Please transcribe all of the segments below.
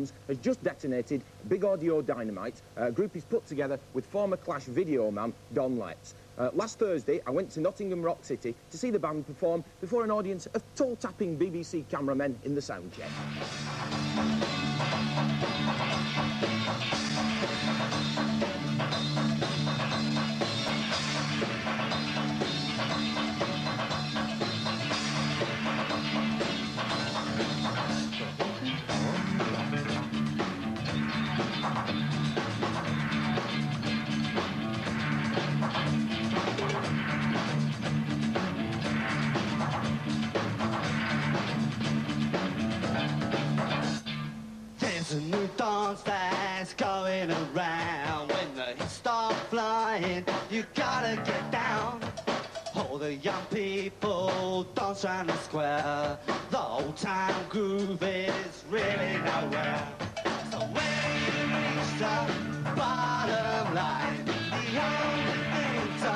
Sounds has just detonated Big Audio Dynamite, a group he's put together with former Clash video man Don Letts. Last Thursday, I went to Nottingham Rock City to see the band perform before an audience of toe-tapping BBC cameramen in the sound check. There's a new dance that's going around. When the hits start flying, you gotta get down. All the young people dance round the square. The old town groove is really nowhere. So when you reach the bottom line, the only thing to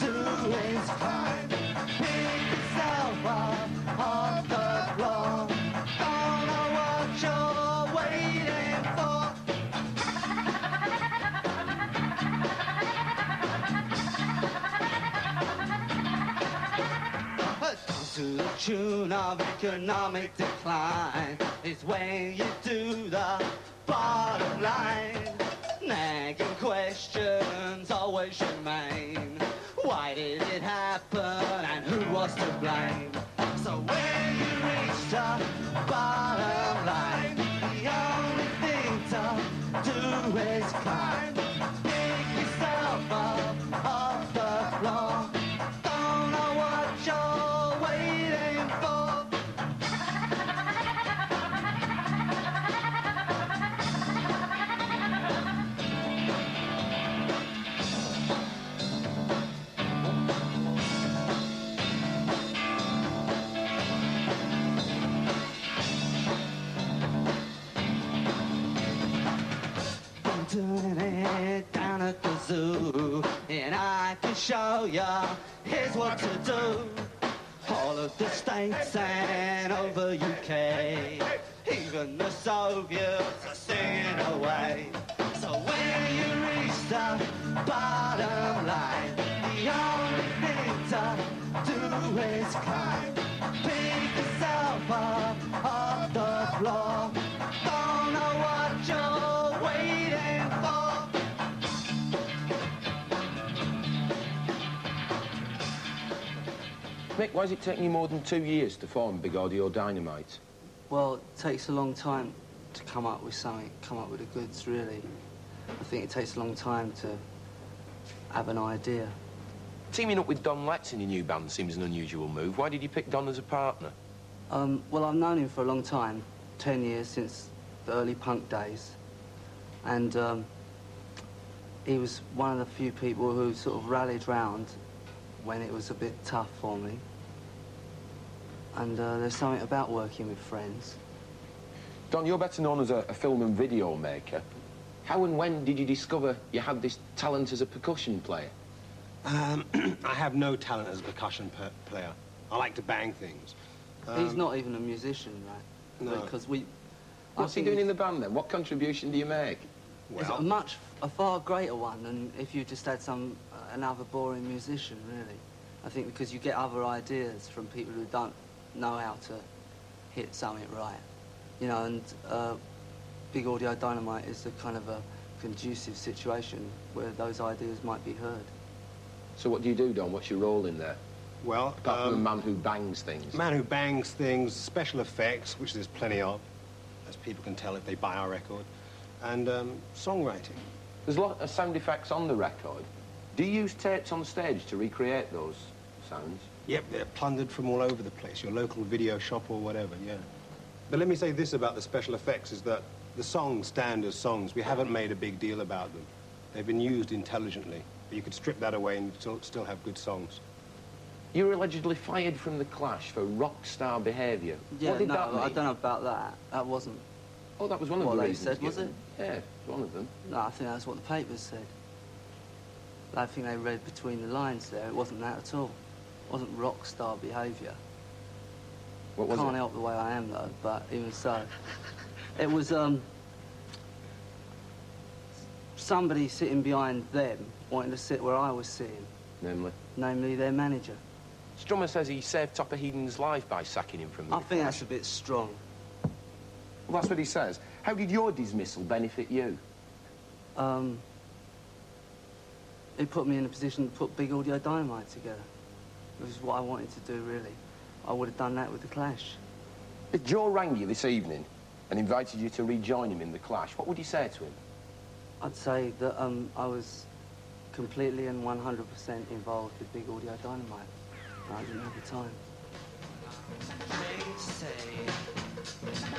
do is climb. Pick yourself up off the floor. Don't know what you're waiting for. Dance to the tune of economic decline is when you do the bottom line. Nagging questions always remain. Why did it happen and who was to blame? So when you reach the bottom line, the only thing to do is climb. Pick yourself up off the floor. Don't know what you're waiting for. Doing it down at the zoo, and I can show ya here's what to do. All of the states and over UK, even the Soviets are singing away. So when you reach the bottom line, the only thing to do is climb. Pick yourself up off the floor. Don't know what you're waiting for. Mick, why is it taking you more than 2 years to form Big Audio Dynamite? Well, it takes a long time to come up with something, come up with the goods, really. I think it takes a long time to have an idea. Teaming up with Don Letts in your new band seems an unusual move. Why did you pick Don as a partner? Well, I've known him for a long time, 10 years, since the early punk days. And he was one of the few people who sort of rallied round when it was a bit tough for me. And there's something about working with friends. Don, you're better known as a film and video maker. How and when did you discover you had this talent as a percussion player? I have no talent as a percussion player. I like to bang things. He's not even a musician, right? No. Because we... What's he doing in the band, then? What contribution do you make? Well, it's a far greater one than if you just had another boring musician, really. I think because you get other ideas from people who don't know how to hit something right. You know, and Big Audio Dynamite is a kind of a conducive situation where those ideas might be heard. So what do you do, Don? What's your role in there? Well, apart from the man who bangs things. Man who bangs things, special effects, which there's plenty of, as people can tell if they buy our record, and songwriting. There's a lot of sound effects on the record. Do you use tapes on stage to recreate those sounds? Yep, they're plundered from all over the place, your local video shop or whatever, yeah. But let me say this about the special effects, is that the songs stand as songs. We haven't made a big deal about them. They've been used intelligently. But you could strip that away and still have good songs. You were allegedly fired from the Clash for rock star behaviour. Yeah, what did no, that mean? I don't know about that. That wasn't... Oh, that was one of what the they reasons said, was it? Yeah, one of them. No, I think that's what the papers said. I think they read between the lines there. It wasn't that at all. It wasn't rock star behaviour. What was it? Can't help the way I am, though, but even so. It was, somebody sitting behind them wanting to sit where I was sitting. Namely? Namely, their manager. Strummer says he saved Topper Heden's life by sacking him from the I think that's a bit strong. Well, that's what he says. How did your dismissal benefit you? It put me in a position to put Big Audio Dynamite together. It was what I wanted to do, really. I would have done that with The Clash. If Joe rang you this evening and invited you to rejoin him in The Clash, what would you say to him? I'd say that I was completely and 100% involved with Big Audio Dynamite. I didn't have the time. They say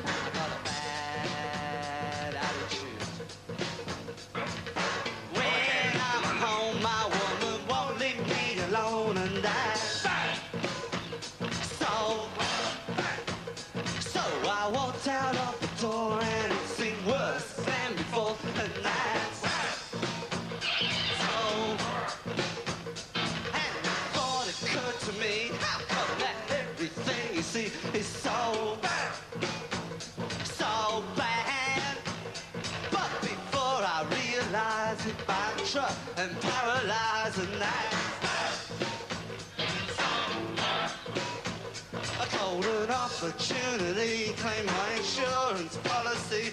I got a bad attitude. When I'm home, my woman won't leave me alone, and that's so I walked out of the door, and it seemed worse than before, and that's and the thought occurred to me, how come that everything you see is so bad? But before I realized it, I'm trapped and paralyzed, and I called an opportunity, claimed my insurance policy,